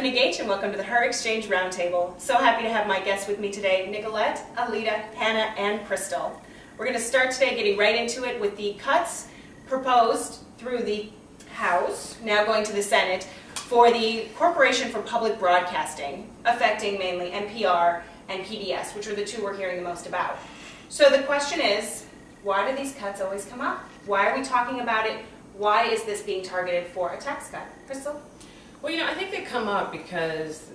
Stephanie Gage, and welcome to the HerExchange Roundtable. So happy to have my guests with me today, Nicolette, Alita, Hannah, and Crystal. We're going to start today getting right into it with the cuts proposed through the House, now going to the Senate, for the Corporation for Public Broadcasting, affecting mainly NPR and PBS, which are the two we're hearing the most about. So the question is, why do these cuts always come up? Why are we talking about it? Why is this being targeted for a tax cut? Crystal? Well, I think they come up because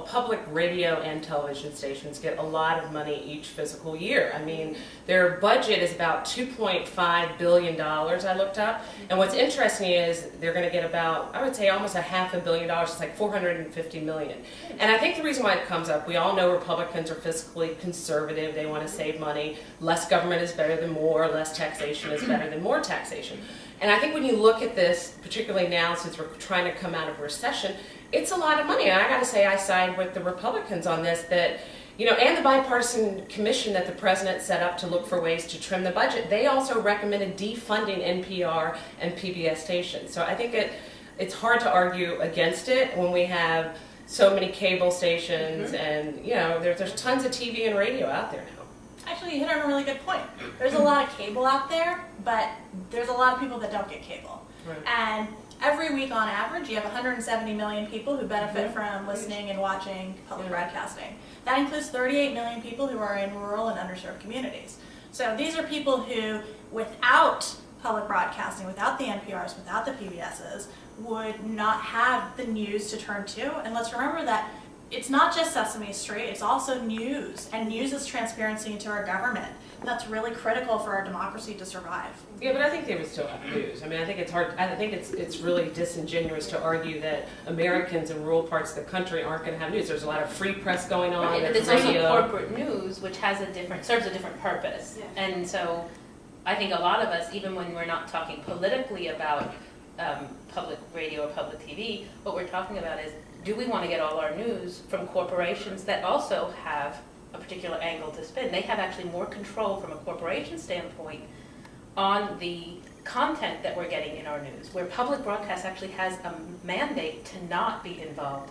public radio and television stations get a lot of money each fiscal year. I mean, their budget is about $2.5 billion, I looked up. And what's interesting is they're going to get about, I would say, almost $500 million. It's like $450 million. And I think the reason why it comes up, we all know Republicans are fiscally conservative. They want to save money. Less government is better than more. Less taxation is better than more taxation. And I think when you look at this, particularly now since we're trying to come out of a recession, it's a lot of money. And I got to say, I side with the Republicans on this, that, and the bipartisan commission that the president set up to look for ways to trim the budget. They also recommended defunding NPR and PBS stations. So I think it's hard to argue against it when we have so many cable stations and, there's tons of TV and radio out there now. Actually, you hit on a really good point. There's a lot of cable out there, but there's a lot of people that don't get cable. Right. And every week on average, you have 170 million people who benefit from listening and watching public broadcasting. That includes 38 million people who are in rural and underserved communities. So these are people who, without public broadcasting, without the NPRs, without the PBSs, would not have the news to turn to. And let's remember that it's not just Sesame Street, it's also news. And news is transparency into our government. And that's really critical for our democracy to survive. Yeah, but I think they would still have news. I mean, I think it's hard. I think it's really disingenuous to argue that Americans in rural parts of the country aren't going to have news. There's a lot of free press going on. Right, but there's it's radio. also corporate news, which has serves a different purpose. Yeah. And so, I think a lot of us, even when we're not talking politically about public radio or public TV, what we're talking about is, do we want to get all our news from corporations that also have a particular angle to spin? They have actually more control from a corporation standpoint on the content that we're getting in our news, where public broadcast actually has a mandate to not be involved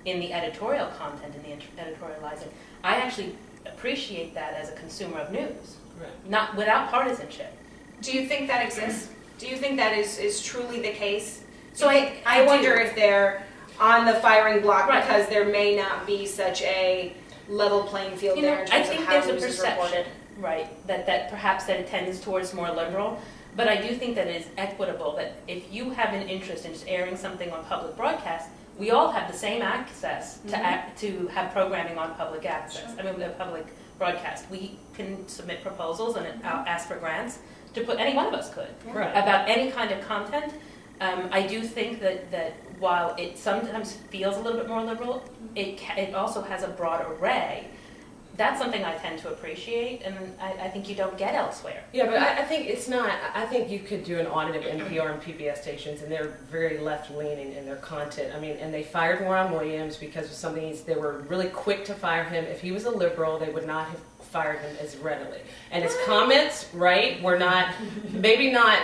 in the editorial content and the editorializing. I actually appreciate that as a consumer of news, not without partisanship. Do you think that exists? Do you think that is truly the case? So I I wonder do. if they're on the firing block Right. because there may not be such a level playing field there in I terms of think how there's a news is reported. perception, right, that perhaps that it tends towards more liberal, but I do think that it is equitable, that if you have an interest in just airing something on public broadcast, we all have the same access to have programming on public access. I mean, public broadcast. We can submit proposals and ask for grants to put, any one of us could, Right. about any kind of content. I do think that while it sometimes feels a little bit more liberal, it also has a broad array. That's something I tend to appreciate, and I think you don't get elsewhere. Yeah, but I think it's not. I think you could do an audit of NPR and PBS stations, and they're very left-leaning in their content. I mean, and they fired Warren Williams because of something. They were really quick to fire him. If he was a liberal, they would not have fired him as readily. And his comments, right, were not, maybe not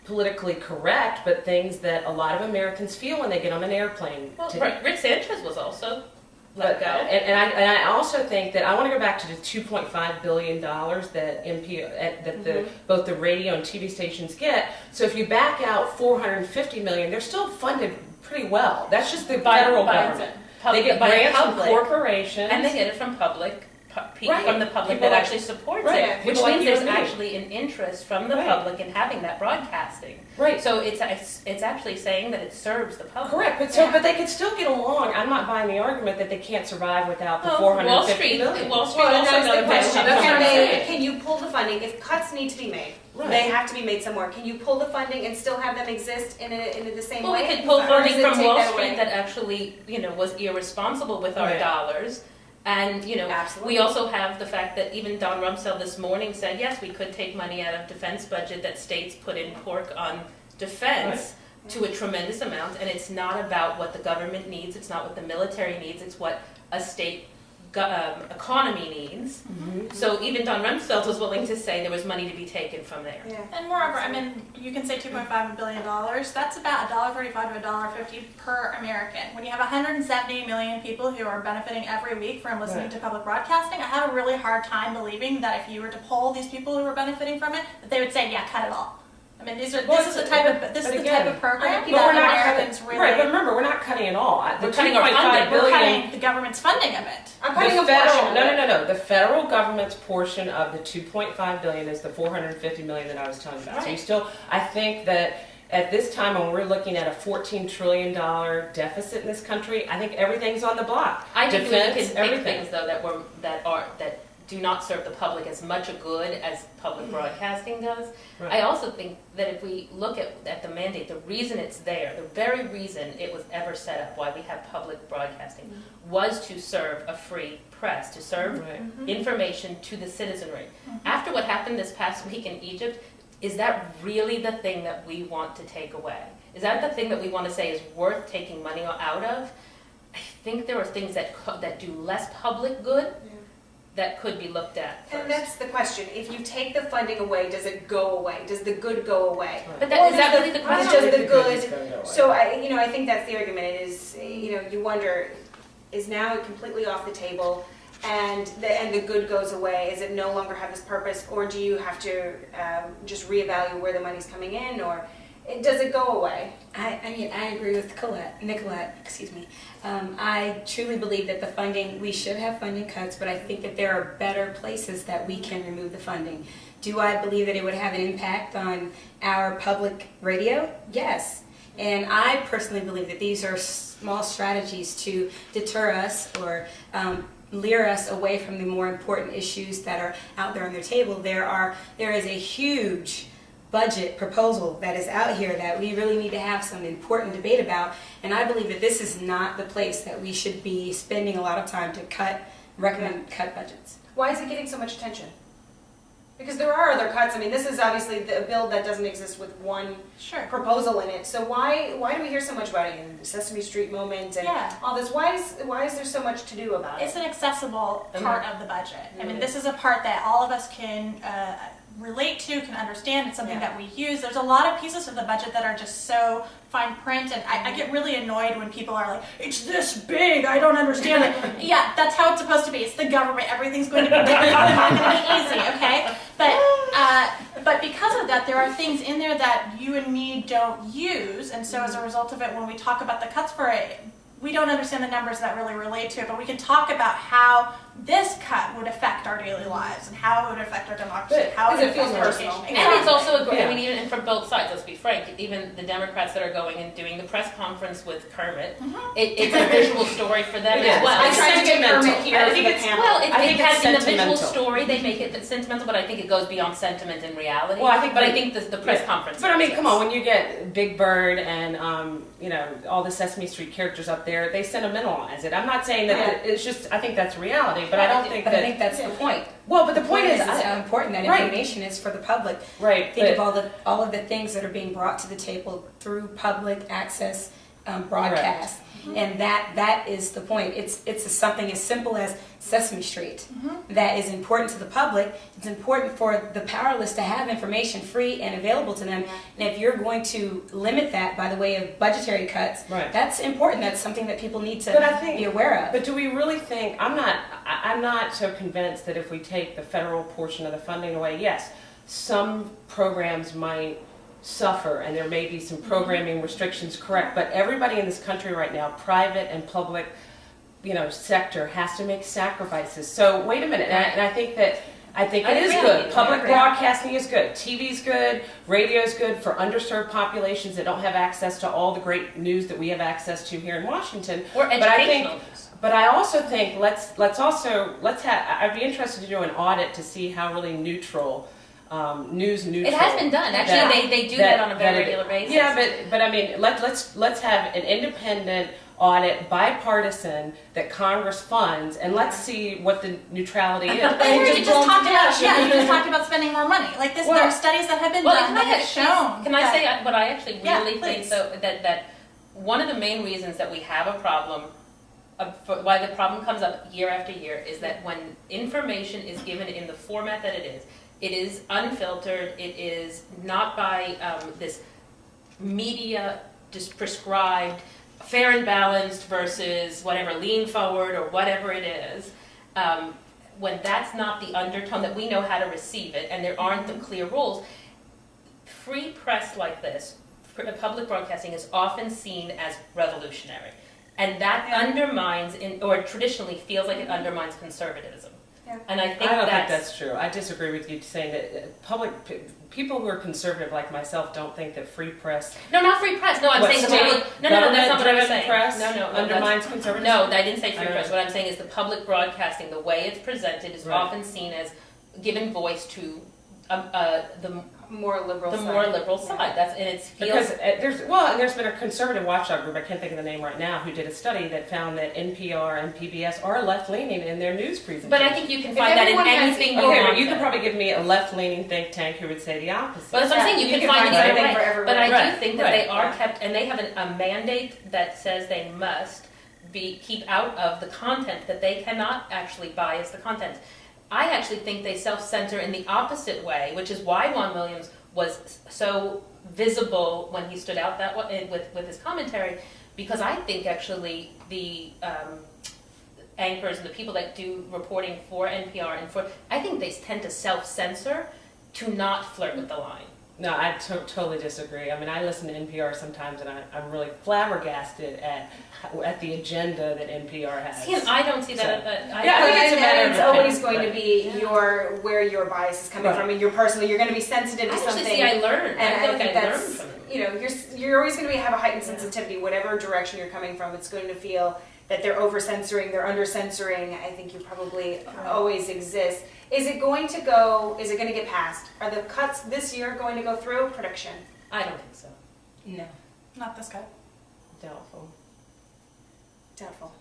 politically correct, but things that a lot of Americans feel when they get on an airplane. Well, Rick Sanchez was also But, let go. and I also think that I want to go back to the $2.5 billion that both the radio and TV stations get. So if you back out $450 million, they're still funded pretty well. That's just the federal government. They get grants from corporations, and they get it from Right. from the public People that like- actually supports Right. it, which People like means you there's and me. actually an interest from the Right. public in having that broadcasting. Right. So it's actually saying that it serves the public. Correct, but they could still get along. I'm not buying the argument that they can't survive without the Well, $450 million. Wall Street Well, and also that's the knows question. That's what I'm saying. Can you pull the funding? If cuts need to be made, Right. they have to be made somewhere. Can you pull the funding and still have them exist in the same Well, way? we could pull Or funding does it from take Wall that Street away? that actually, was irresponsible with our Right. dollars. And, Absolutely. we also have the fact that even Don Rumsfeld this morning said, yes, we could take money out of defense budget that states put in pork on defense to a tremendous amount. And it's not about what the government needs. It's not what the military needs. It's what a state economy needs. So even Don Rumsfeld was willing to say there was money to be taken from there. Yeah. And moreover, I mean, you can say $2.5 billion. That's about $1.35 to $1.50 per American. When you have 170 million people who are benefiting every week from listening to public broadcasting, I have a really hard time believing that if you were to poll these people who are benefiting from it, that they would say, "Yeah, cut it all." I mean, this is the type of program But we're not Americans cutting, really. right, but remember, we're not cutting it all. We're cutting our funding. We're cutting the government's funding of it. I'm cutting a The federal, portion. no. The federal government's portion of the 2.5 billion is the 450 million that I was telling you about. So you still, I think that at this time when we're looking at a $14 trillion deficit in this country, I think everything's on the block. I think Defense, we can pick everything. things though that do not serve the public as much a good as public broadcasting does. Right. I also think that if we look at the mandate, the reason it's there, the very reason it was ever set up, why we have public broadcasting, was to serve a free press, to serve Right. information to the citizenry. After what happened this past week in Egypt, is that really the thing that we want to take away? Is that the thing that we want to say is worth taking money out of? I think there are things that do less public good that could be looked at first. And that's the question. If you take the funding away, does it go away? Does the good go away? But Or is that does really the or question? does the is gonna good? go away. So I think that's the argument. Is you wonder, is now it completely off the table, and the good goes away? Is it no longer have this purpose, or do you have to just reevaluate where the money's coming in, or does it go away? I mean, I agree with Nicolette, excuse me. I truly believe that the funding, we should have funding cuts, but I think that there are better places that we can remove the funding. Do I believe that it would have an impact on our public radio? Yes. And I personally believe that these are small strategies to deter us or lure us away from the more important issues that are out there on their table. There is a huge budget proposal that is out here that we really need to have some important debate about, and I believe that this is not the place that we should be spending a lot of time to recommend cut budgets. Why is it getting so much attention? Because there are other cuts. I mean, this is obviously a bill that doesn't exist with one proposal in it. So why do we hear so much about it in the Sesame Street moment and all this? Why is there so much to do about it? It's an accessible part of the budget. I mean, this is a part that all of us can relate to, can understand. It's something that we use. There's a lot of pieces of the budget that are just so fine print, and I get really annoyed when people are like, "It's this big, I don't understand it." Yeah, that's how it's supposed to be. It's the government. Everything's going to be difficult. It's not going to be easy, okay? But because of that, there are things in there that you and me don't use, and so as a result of it, when we talk about the cuts for it, we don't understand the numbers that really relate to it, but we can talk about how this cut would affect our daily lives and how it would affect our democracy, how it would it feels affect personal. education. And it's also Yeah. I mean, even from both sides, let's be frank, even the Democrats that are going and doing the press conference with Kermit, it's a visual story for them It as is. well. I tried to get Kermit here I for think the it's- panel. Well, I it think has it's in the visual sentimental. story, they make it sentimental, but I think it goes beyond sentiment and reality. Well, I think the press conference. But I mean, makes come sense. on, when you get Big Bird and all the Sesame Street characters up there, they sentimentalize it. I'm not saying that it's just. I think that's reality, but I don't think But that. I think that's the point. Well, but the point is, how important that Right. information is for the public. right? Think but- of all of the things that are being brought to the table through public access broadcast, and that is the point. It's something as simple as Sesame Street that is important to the public. It's important for the powerless to have information free and available to them. And if you're going to limit that by the way of budgetary cuts, Right. that's important. That's something that people need to But I think- be aware of. But do we really think? I'm not so convinced that if we take the federal portion of the funding away, yes, some programs might suffer and there may be some programming restrictions, correct, but everybody in this country right now, private and public, sector, has to make sacrifices. So wait a minute, and I think it is agree. good. Public I agree. broadcasting is good. TV's good. Radio's good for underserved populations that don't have access to all the great news that we have access to here in Washington. Or But I think educational news. But I also think I'd be interested to do an audit to see how really neutral, news neutral. It has been done. Actually, they do that on a very regular basis. Yeah, but I mean, let's have an independent audit, bipartisan, that Congress funds, and let's see what the neutrality is. But here you just talked about spending more money. Like this, there are studies that have been done that have shown. Can I say what I actually Yeah, really think? please. So that one of the main reasons that we have a problem why the problem comes up year after year is that when information is given in the format that it is unfiltered, it is not by this media just prescribed fair and balanced versus whatever lean forward or whatever it is. When that's not the undertone that we know how to receive it and there aren't the clear rules, free press like this, public broadcasting is often seen as revolutionary. And that undermines, or traditionally feels like it undermines conservatism. Yeah. And I think I don't think that's true. I disagree with you saying that people who are conservative like myself don't think that free press. No, not free press. No, I'm saying the public. No, that's not what I was saying. Press No, undermines conservatism. No, I didn't say free press. What I'm saying is the public broadcasting, the way it's presented, is often seen as giving voice to the More liberal side. more liberal side. That's and it's Because there's been a conservative watchdog group, I can't think of the name right now, who did a study that found that NPR and PBS are left-leaning in their news presentations. But I think you can find that in anything you Okay, want. but you could probably give me a left-leaning think tank who would say the opposite. But that's what I'm saying. You can find it find either something for way. everyone. But I do Right, think that right, they are yeah. kept, and they have a mandate that says they must keep out of the content, that they cannot actually bias the content. I actually think they self-censor in the opposite way, which is why Juan Williams was so visible when he stood out that way with his commentary, because I think actually the anchors and the people that do reporting for NPR I think they tend to self-censor to not flirt with the line. No, I totally disagree. I mean, I listen to NPR sometimes, and I'm really flabbergasted at the agenda that NPR has. See, and I don't see that. I think it's a matter of it's always opinion, going to but- be where your bias is coming Right. from, and your personal. You're going to be sensitive to I actually something. see I learned. And I feel I like think I learned that's, from it. you know, you're always going to have a heightened sensitivity, whatever direction you're coming from. It's going to feel that they're over censoring, they're under censoring. I think you probably always exist. Is it going to get passed? Are the cuts this year going to go through? Prediction. I don't think so. No. Not this guy. Doubtful. Doubtful.